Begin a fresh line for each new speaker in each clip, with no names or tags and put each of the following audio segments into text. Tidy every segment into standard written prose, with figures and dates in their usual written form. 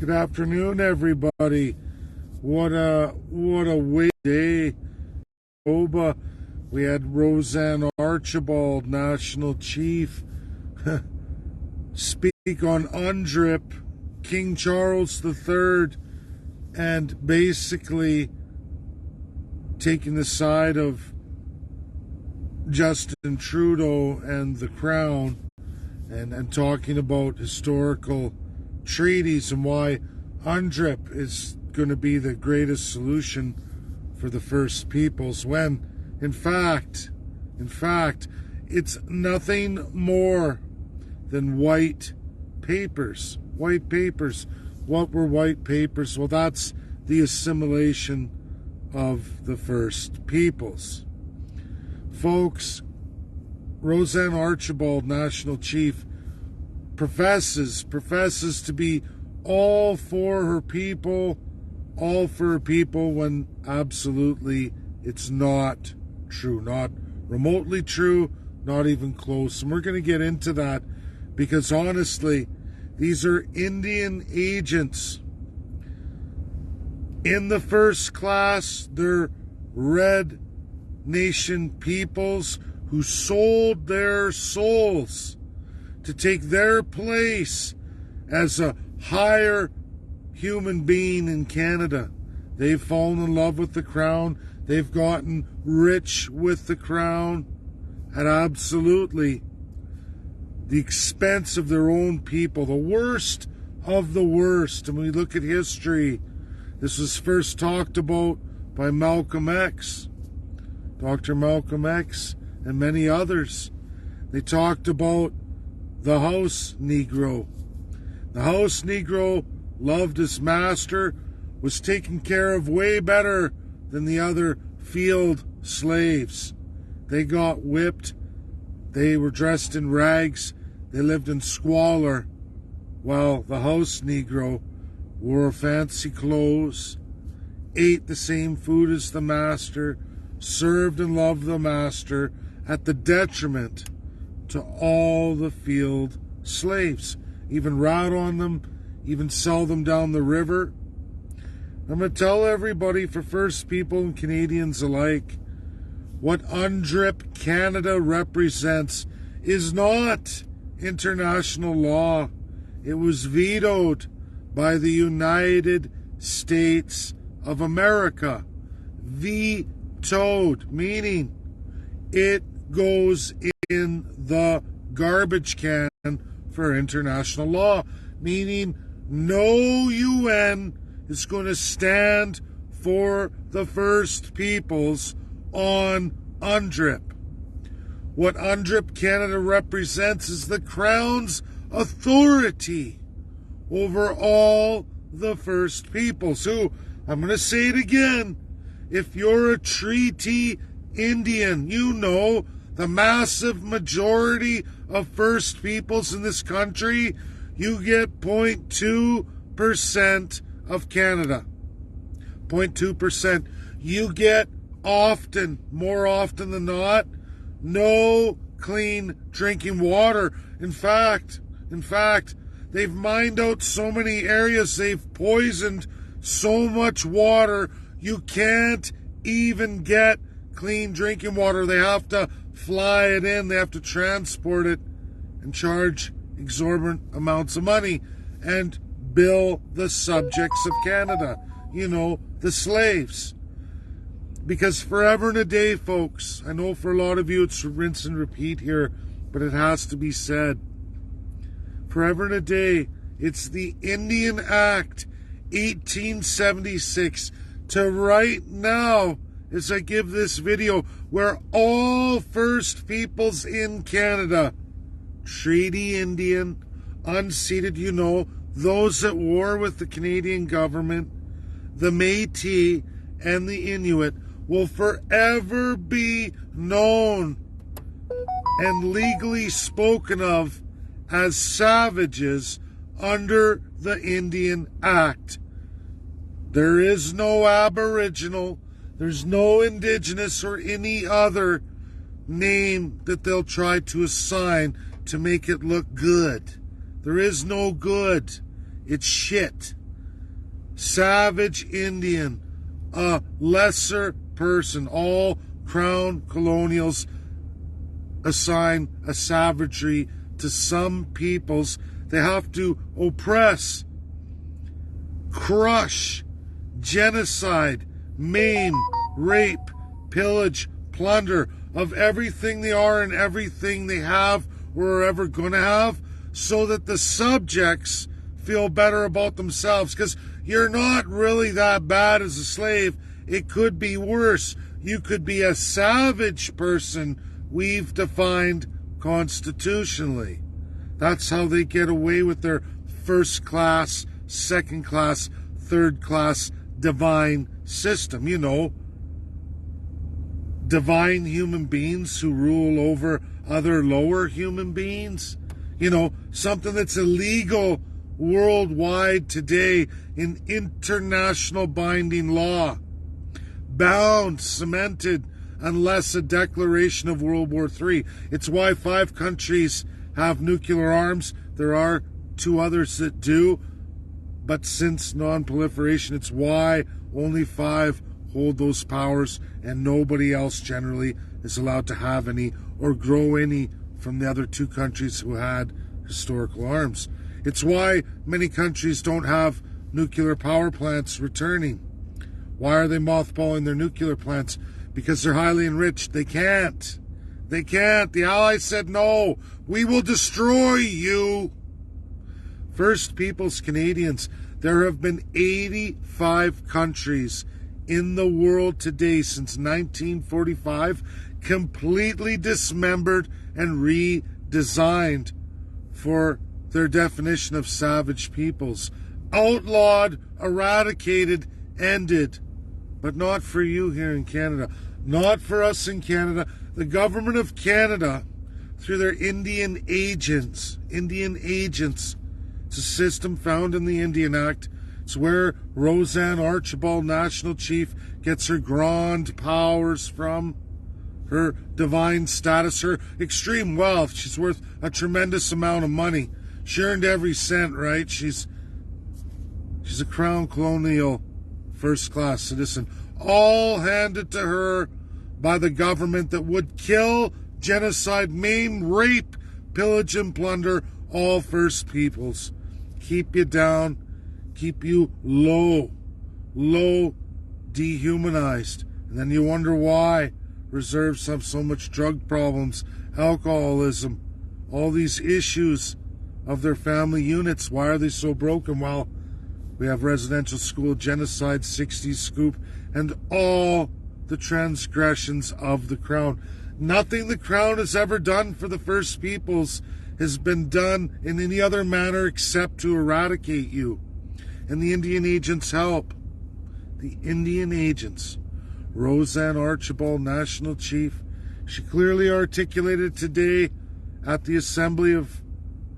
Good afternoon, everybody. What a way day. Manitoba. We had Roseanne Archibald, National Chief, speak on UNDRIP, King Charles III, and basically taking the side of Justin Trudeau and the Crown, and talking about historical treaties and why UNDRIP is going to be the greatest solution for the First Peoples, when in fact it's nothing more than white papers. What were white papers? Well, that's the assimilation of the First Peoples. Folks, Roseanne Archibald, National Chief, professes to be all for her people, when absolutely it's not true, not remotely true, not even close. And we're going to get into that because honestly, these are Indian agents. In the first class, they're Red Nation peoples who sold their souls to take their place as a higher human being in Canada. They've fallen in love with the Crown. They've gotten rich with the Crown at absolutely the expense of their own people, the worst of the worst. And when we look at history, this was first talked about by Malcolm X, Dr. Malcolm X, and many others. They talked about the house Negro. The house Negro loved his master, was taken care of way better than the other field slaves. They got whipped. They were dressed in rags. They lived in squalor, while the house Negro wore fancy clothes, ate the same food as the master, served and loved the master at the detriment to all the field slaves, even rat on them, even sell them down the river. I'm going to tell everybody, for First People and Canadians alike, what UNDRIP Canada represents is not international law. It was vetoed by the United States of America. Vetoed, meaning it goes in the garbage can for international law, meaning no UN is going to stand for the First Peoples on UNDRIP. What UNDRIP Canada represents is the Crown's authority over all the First Peoples, who, I'm going to say it again, if you're a treaty Indian, you know the massive majority of First Peoples in this country, you get 0.2% of Canada. 0.2%. You get more often than not, no clean drinking water. In fact, they've mined out so many areas, they've poisoned so much water, you can't even get clean drinking water. They have to fly it in, they have to transport it and charge exorbitant amounts of money and bill the subjects of Canada, the slaves. Because forever and a day, folks, I know for a lot of you it's rinse and repeat here, but it has to be said. Forever and a day, it's the Indian Act 1876 to right now, as I give this video, where all First Peoples in Canada, Treaty Indian, unceded, those at war with the Canadian government, the Métis, and the Inuit, will forever be known and legally spoken of as savages under the Indian Act. There is no Aboriginal, there's no Indigenous or any other name that they'll try to assign to make it look good. There is no good. It's shit. savage Indian, a lesser person. All crown colonials assign a savagery to some peoples. They have to oppress, crush, genocide, maim, rape, pillage, plunder of everything they are and everything they have or are ever going to have, so that the subjects feel better about themselves. Because you're not really that bad as a slave. It could be worse. You could be a savage person we've defined constitutionally. That's how they get away with their first class, second class, third class divine system. You know, divine human beings who rule over other lower human beings. You know, something that's illegal worldwide today in international binding law. Bound, cemented, unless a declaration of World War III. It's why 5 countries have nuclear arms. There are 2 others that do. But since non-proliferation, it's why only 5 hold those powers and nobody else generally is allowed to have any or grow any from the other 2 countries who had historical arms. It's why many countries don't have nuclear power plants returning. Why are they mothballing their nuclear plants? Because they're highly enriched. They can't. They can't. The Allies said, no, we will destroy you. First Peoples Canadians, there have been 85 countries in the world today since 1945 completely dismembered and redesigned for their definition of savage peoples. Outlawed, eradicated, ended. But not for you here in Canada. Not for us in Canada. The government of Canada, through their Indian agents, it's a system found in the Indian Act. It's where Roseanne Archibald, National Chief, gets her grand powers from, her divine status, her extreme wealth. She's worth a tremendous amount of money. She earned every cent, right? She's a crown colonial first-class citizen, all handed to her by the government that would kill, genocide, maim, rape, pillage, and plunder all First Peoples. Keep you down, keep you low, dehumanized. And then you wonder why reserves have so much drug problems, alcoholism, all these issues of their family units. Why are they so broken? Well, we have residential school genocide, 60s scoop, and all the transgressions of the Crown. Nothing the Crown has ever done for the First Peoples has been done in any other manner except to eradicate you. And the Indian agents help. The Indian agents. Roseanne Archibald, National Chief, she clearly articulated today at the Assembly of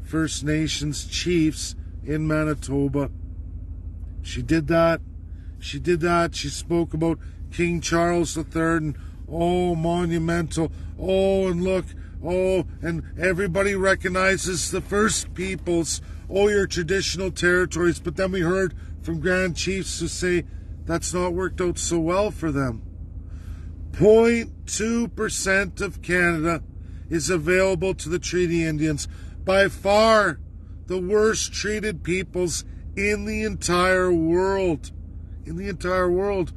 First Nations Chiefs in Manitoba. She did that. She spoke about King Charles III and, oh, monumental. Oh, and look. Oh, and everybody recognizes the First Peoples. Oh, your traditional territories. But then we heard from Grand Chiefs who say that's not worked out so well for them. 0.2% of Canada is available to the Treaty Indians. By far the worst treated peoples in the entire world. In the entire world.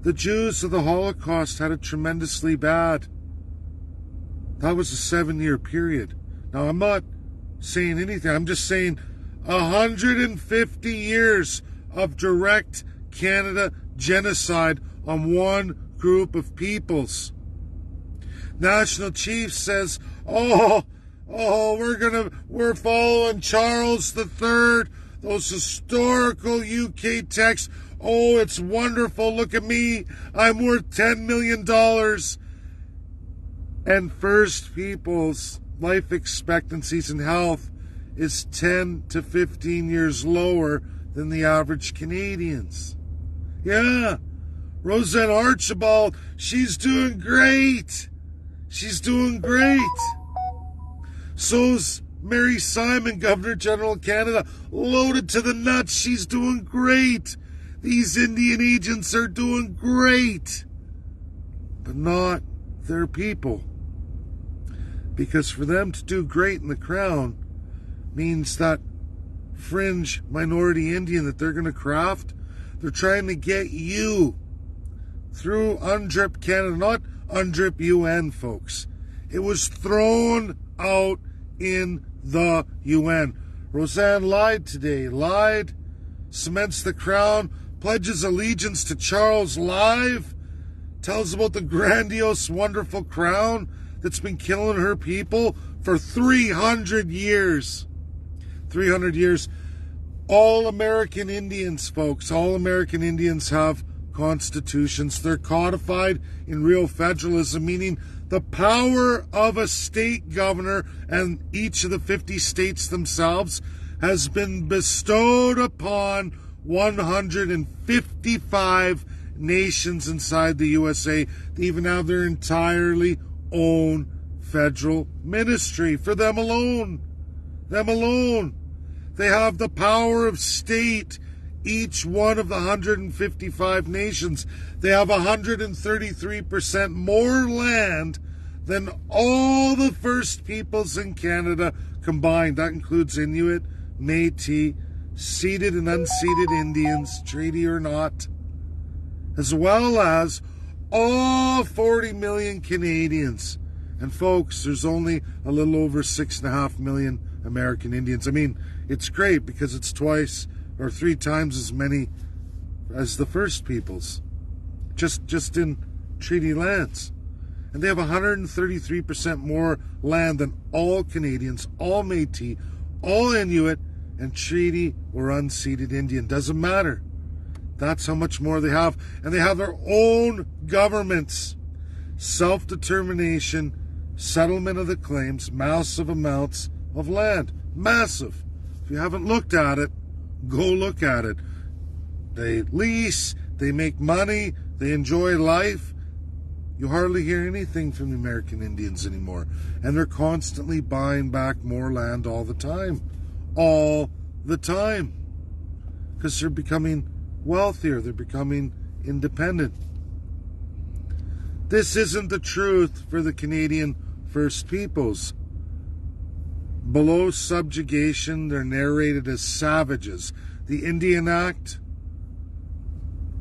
The Jews of the Holocaust had it tremendously bad. That was a 7-year period. Now, I'm not saying anything. I'm just saying 150 years of direct Canada genocide on one group of peoples. National Chief says, we're following Charles III, those historical UK texts. Oh, it's wonderful. Look at me. I'm worth $10 million. And First Peoples' life expectancies and health is 10 to 15 years lower than the average Canadians. Yeah, Roseanne Archibald, she's doing great. She's doing great. So's Mary Simon, Governor General of Canada, loaded to the nuts. She's doing great. These Indian agents are doing great. But not their people. Because for them to do great in the Crown means that fringe minority Indian that they're going to craft, they're trying to get you through UNDRIP Canada, not UNDRIP UN, folks. It was thrown out in the UN. Roseanne lied today, cements the Crown, pledges allegiance to Charles live, tells about the grandiose, wonderful Crown that's been killing her people for 300 years. 300 years. All American Indians, folks, all American Indians have constitutions. They're codified in real federalism, meaning the power of a state governor and each of the 50 states themselves has been bestowed upon 155 nations inside the USA. They even have their entirely own federal ministry for them alone. Them alone. They have the power of state. Each one of the 155 nations, they have 133% more land than all the First Peoples in Canada combined. That includes Inuit, Métis, seated and unceded Indians, treaty or not, as well as all 40 million Canadians. And folks, there's only a little over 6.5 million American Indians. I mean, it's great because it's twice or 3 times as many as the First Peoples, just in treaty lands. And they have 133% more land than all Canadians, all Métis, all Inuit, and treaty or unceded Indian. Doesn't matter. That's how much more they have. And they have their own governments. Self-determination, settlement of the claims, massive amounts of land. Massive. If you haven't looked at it, go look at it. They lease, they make money, they enjoy life. You hardly hear anything from the American Indians anymore. And they're constantly buying back more land all the time. All the time. Because they're becoming wealthier. They're becoming independent. This isn't the truth for the Canadian First Peoples. Below subjugation, they're narrated as savages. The Indian Act,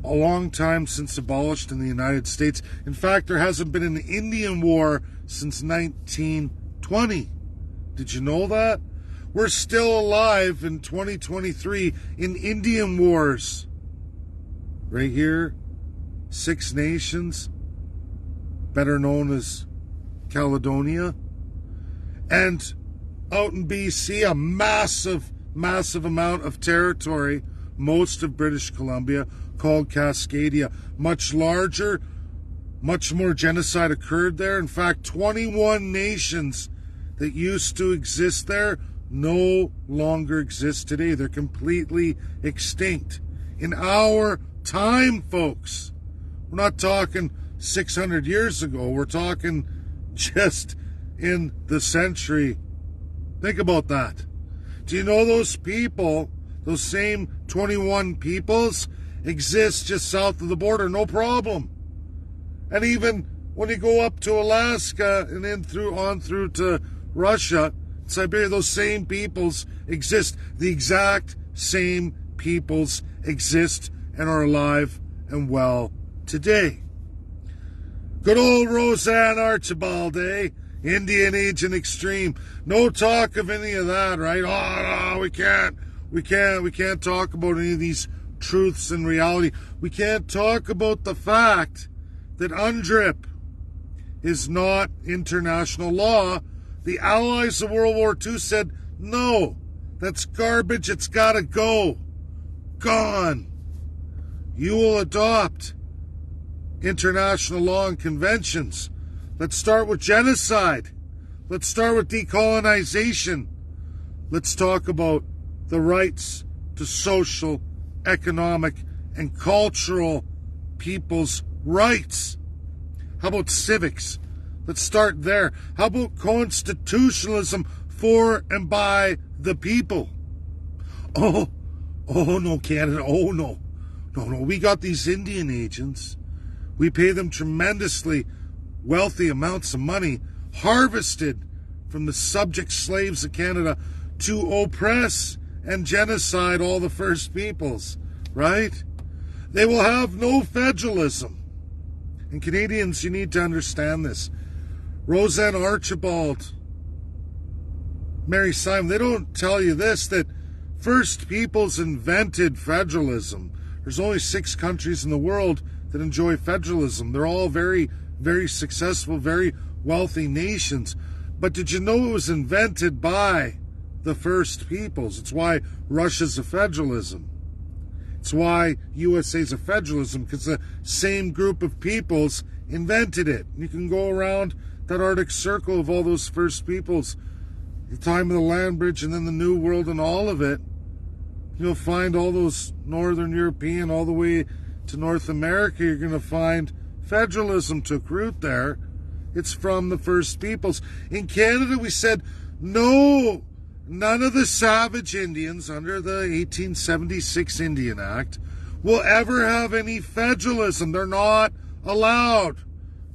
a long time since abolished in the United States. In fact, there hasn't been an Indian war since 1920. Did you know that? We're still alive in 2023 in Indian wars. Right here, 6 nations, better known as Caledonia. And out in BC, a massive amount of territory, most of British Columbia, called Cascadia. Much larger, much more genocide occurred there. In fact, 21 nations that used to exist there no longer exist today. They're completely extinct. In our time, folks, we're not talking 600 years ago. We're talking just in the century. Think about that. Do you know those people, those same 21 peoples, exist just south of the border? No problem. And even when you go up to Alaska and then on through to Russia, Siberia, those same peoples exist. The exact same peoples exist and are alive and well today. Good old Roseanne Archibald, eh? Indian Agent Extreme. No talk of any of that, right? Oh, no, we can't talk about any of these truths and reality. We can't talk about the fact that UNDRIP is not international law. The allies of World War II said, no, that's garbage. It's got to go. Gone. You will adopt international law and conventions. Let's start with genocide. Let's start with decolonization. Let's talk about the rights to social, economic, and cultural people's rights. How about civics? Let's start there. How about constitutionalism for and by the people. Oh no, Canada. Oh no. No, we got these Indian agents. We pay them tremendously wealthy amounts of money harvested from the subject slaves of Canada to oppress and genocide all the First Peoples, right? They will have no federalism. And Canadians, you need to understand this. Roseanne Archibald, Mary Simon, they don't tell you this, that First Peoples invented federalism. There's only 6 countries in the world that enjoy federalism. They're all very, very successful, very wealthy nations. But did you know it was invented by the First Peoples? It's why Russia's a federalism. It's why USA's a federalism, because the same group of peoples invented it. You can go around that Arctic Circle of all those First Peoples, the time of the land bridge and then the New World and all of it. You'll find all those Northern European all the way to North America. You're going to find federalism took root there. It's from the First Peoples. In Canada, we said, no, none of the savage Indians under the 1876 Indian Act will ever have any federalism. They're not allowed.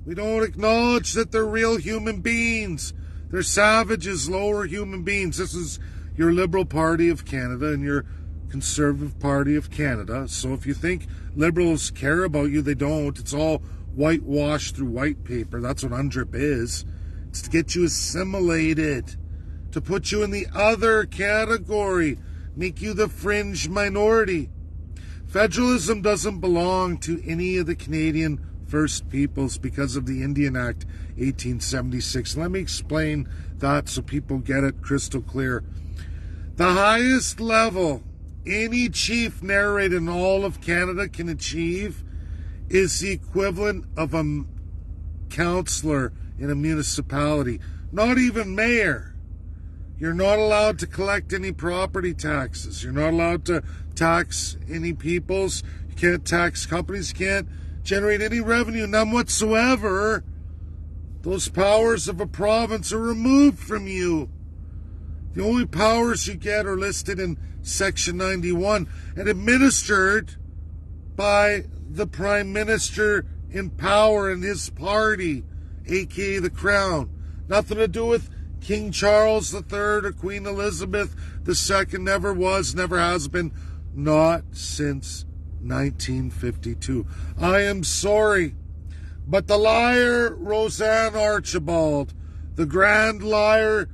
We don't acknowledge that they're real human beings. They're savages, lower human beings. This is your Liberal Party of Canada and your Conservative Party of Canada. So if you think Liberals care about you, they don't. It's all whitewashed through white paper. That's what UNDRIP is. It's to get you assimilated, to put you in the other category, make you the fringe minority. Federalism doesn't belong to any of the Canadian First Peoples because of the Indian Act 1876. Let me explain that so people get it crystal clear. The highest level any chief narrated in all of Canada can achieve is the equivalent of a councillor in a municipality. Not even mayor. You're not allowed to collect any property taxes. You're not allowed to tax any peoples. You can't tax companies. You can't generate any revenue, none whatsoever. Those powers of a province are removed from you. The only powers you get are listed in Section 91 and administered by the Prime Minister in power and his party, aka the Crown. Nothing to do with King Charles III or Queen Elizabeth II. Never was, never has been, not since 1952. I am sorry, but the liar Roseanne Archibald, the grand liar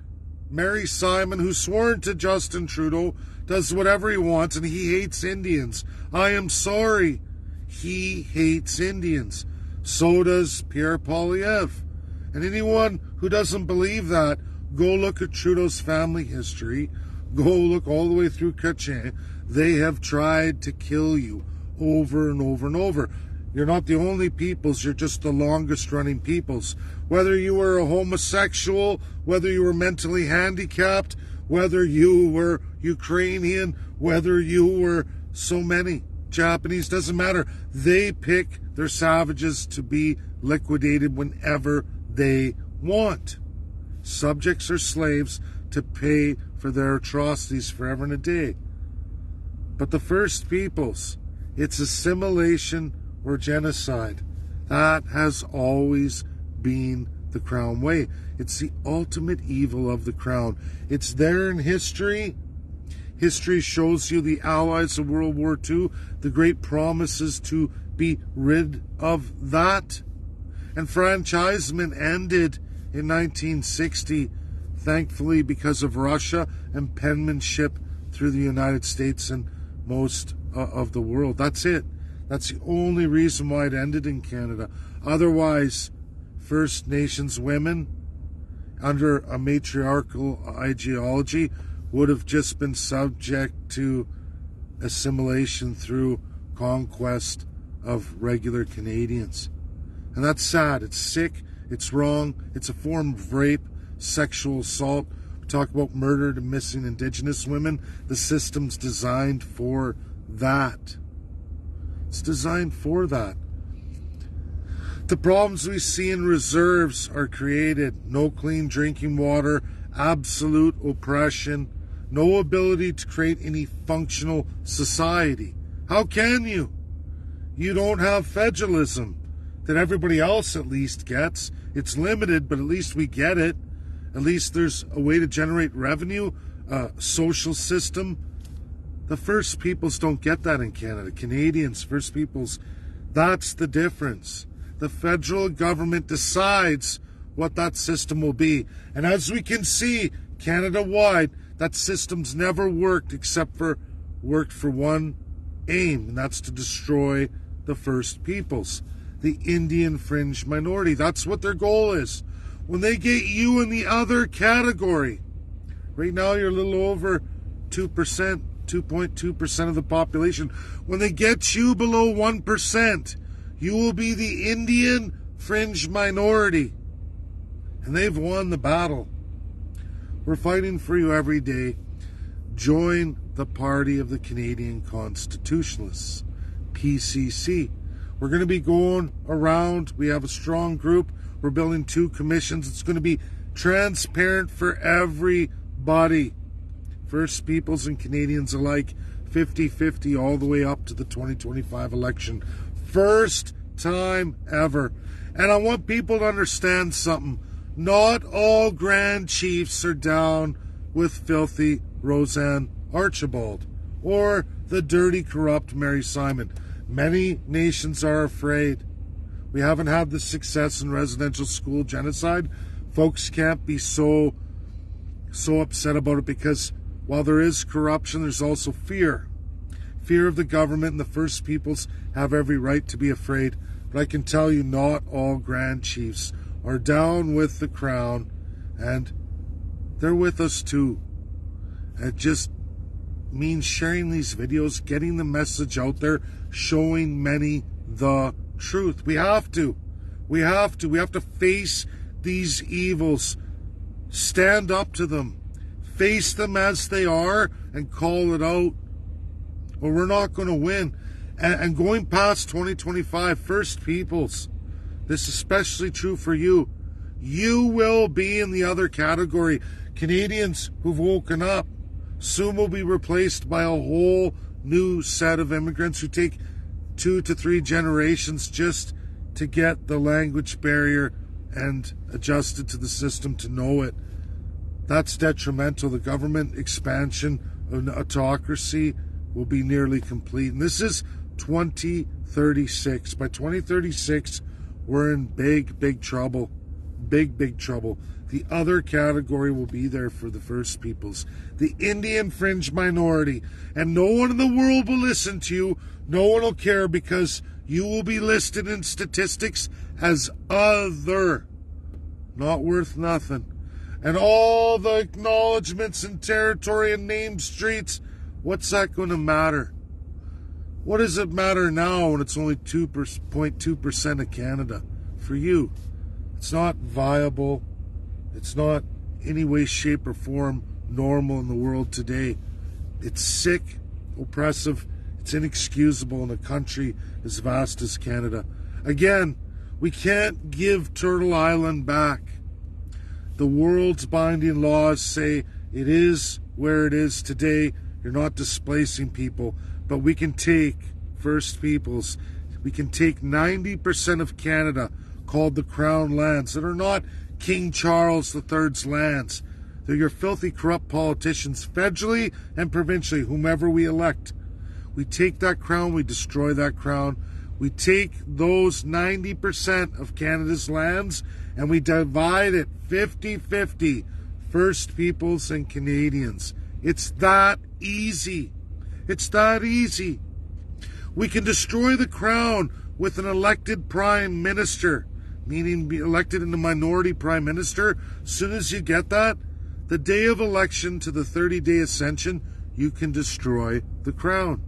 Mary Simon, who's sworn to Justin Trudeau, does whatever he wants, and he hates Indians. I am sorry. He hates Indians. So does Pierre Poilievre. And anyone who doesn't believe that, go look at Trudeau's family history. Go look all the way through Kachin. They have tried to kill you over and over and over. You're not the only peoples, you're just the longest running peoples. Whether you were a homosexual, whether you were mentally handicapped, whether you were Ukrainian, whether you were so many Japanese, doesn't matter. They pick their savages to be liquidated whenever they want. Subjects are slaves to pay for their atrocities forever and a day. But the First Peoples, it's assimilation or genocide. That has always been the Crown way. It's the ultimate evil of the Crown. It's there in history. History shows you the Allies of World War II, the great promises to be rid of that. Enfranchisement ended in 1960, thankfully because of Russia and penmanship through the United States and most of the world. That's it. That's the only reason why it ended in Canada. Otherwise, First Nations women under a matriarchal ideology would have just been subject to assimilation through conquest of regular Canadians. And that's sad. It's sick. It's wrong. It's a form of rape, sexual assault. We talk about murdered and missing Indigenous women. The system's designed for that. It's designed for that. The problems we see in reserves are created. No clean drinking water, absolute oppression, no ability to create any functional society. How can you? You don't have federalism that everybody else at least gets. It's limited, but at least we get it. At least there's a way to generate revenue, a social system. The First Peoples don't get that in Canada. Canadians, First Peoples, that's the difference. The federal government decides what that system will be. And as we can see, Canada-wide, that system's never worked except for worked for one aim, and that's to destroy the First Peoples, the Indian fringe minority. That's what their goal is. When they get you in the other category, right now you're a little over 2%, 2.2% of the population. When they get you below 1%, you will be the Indian fringe minority. And they've won the battle. We're fighting for you every day. Join the Party of the Canadian Constitutionalists, PCC. We're going to be going around. We have a strong group. We're building 2 commissions. It's going to be transparent for everybody. First Peoples and Canadians alike, 50-50 all the way up to the 2025 election. First time ever. And I want people to understand something. Not all Grand Chiefs are down with filthy Roseanne Archibald or the dirty, corrupt Mary Simon. Many nations are afraid. We haven't had the success in residential school genocide. Folks can't be so upset about it because while there is corruption, there's also fear. Fear of the government, and the First Peoples have every right to be afraid. But I can tell you, not all Grand Chiefs are down with the Crown, and they're with us too. It just means sharing these videos, getting the message out there, showing many the truth. We have to. We have to face these evils. Stand up to them. Face them as they are and call it out. Or we're not going to win. And going past 2025, First Peoples, this is especially true for you. You will be in the other category. Canadians who've woken up soon will be replaced by a whole new set of immigrants who take 2 to 3 generations just to get the language barrier and adjusted to the system to know it. That's detrimental. The government expansion of autocracy will be nearly complete. And this is 2036. By 2036, we're in big trouble. Big trouble. The other category will be there for the First Peoples, the Indian fringe minority. And no one in the world will listen to you. No one will care because you will be listed in statistics as other. Not worth nothing. And all the acknowledgements and territory and named streets, what's that going to matter? What does it matter now when it's only 2.2% of Canada? For you, it's not viable. It's not any way, shape, or form normal in the world today. It's sick, oppressive, it's inexcusable in a country as vast as Canada. Again, we can't give Turtle Island back. The world's binding laws say it is where it is today. You're not displacing people, but we can take First Peoples. We can take 90% of Canada, called the Crown lands, that are not King Charles III's lands. They're your filthy, corrupt politicians, federally and provincially, whomever we elect. We take that crown, we destroy that crown. We take those 90% of Canada's lands and we divide it 50-50, First Peoples and Canadians. It's that easy. It's that easy. We can destroy the crown with an elected prime minister, meaning be elected in a minority prime minister. As soon as you get that, the day of election to the 30-day ascension, you can destroy the crown.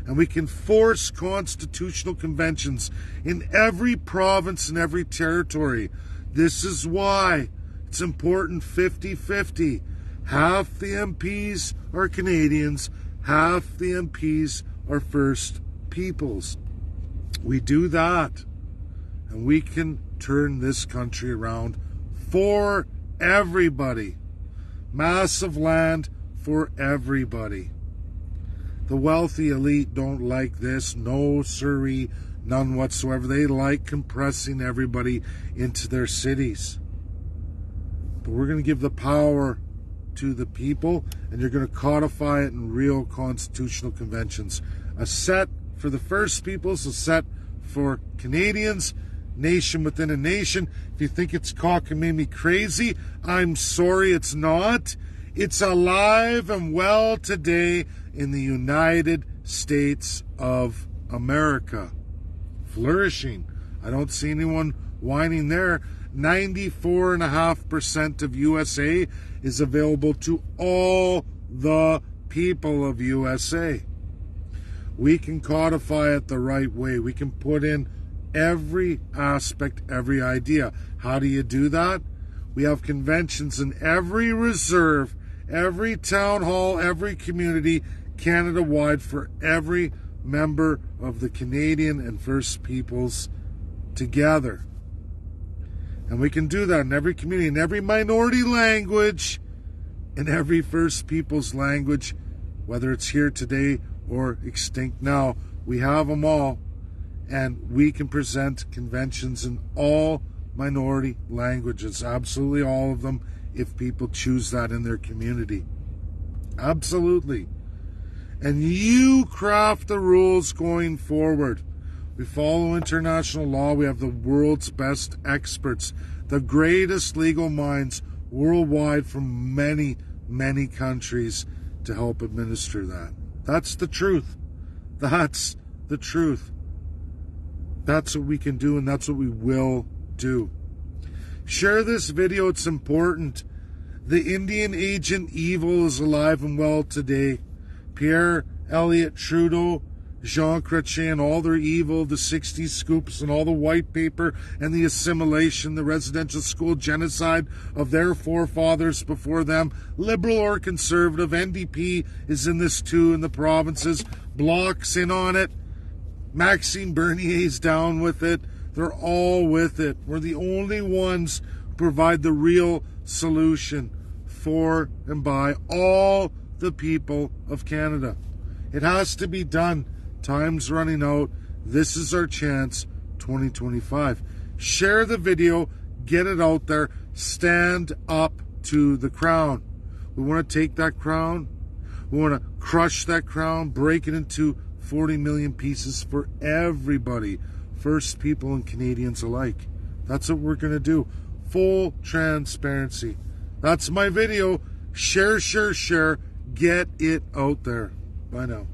And we can force constitutional conventions in every province and every territory. This is why it's important 50-50. Half the MPs are Canadians, half the MPs are First Peoples. We do that, and we can turn this country around for everybody. massive land for everybody. The wealthy elite don't like this. No siree, none whatsoever. They like compressing everybody into their cities. But we're going to give the power to the people, and you're going to codify it in real constitutional conventions. A set for the First Peoples, a set for Canadians, nation within a nation. If you think it's cockamamie crazy, I'm sorry, it's not. It's alive and well today in the United States of America. Flourishing. I don't see anyone whining there. 94.5% of USA is available to all the people of USA. We can codify it the right way. We can put in every aspect, every idea. How do you do that? We have conventions in every reserve, every town hall, every community, Canada-wide, for every member of the Canadian and First Peoples together. And we can do that in every community, in every minority language, in every First Peoples language, whether it's here today or extinct now. We have them all, and we can present conventions in all minority languages, absolutely all of them, if people choose that in their community. Absolutely. And you craft the rules going forward. We follow international law. We have the world's best experts, the greatest legal minds worldwide from many, many countries to help administer that. That's the truth. That's the truth. That's what we can do, and that's what we will do. Share this video. It's important. The Indian agent evil is alive and well today. Pierre Elliott Trudeau, Jean Chrétien, all their evil, the 60s scoops and all the white paper and the assimilation, the residential school genocide of their forefathers before them, liberal or conservative. NDP is in this too in the provinces. Bloc's in on it. Maxime Bernier's down with it. They're all with it. We're the only ones who provide the real solution for and by all the people of Canada. It has to be done. Time's running out. This is our chance, 2025. Share the video. Get it out there. Stand up to the crown. We want to take that crown. We want to crush that crown, break it into 40 million pieces for everybody, First People and Canadians alike. That's what we're going to do. Full transparency. That's my video. Share, share, share. Get it out there. Bye now.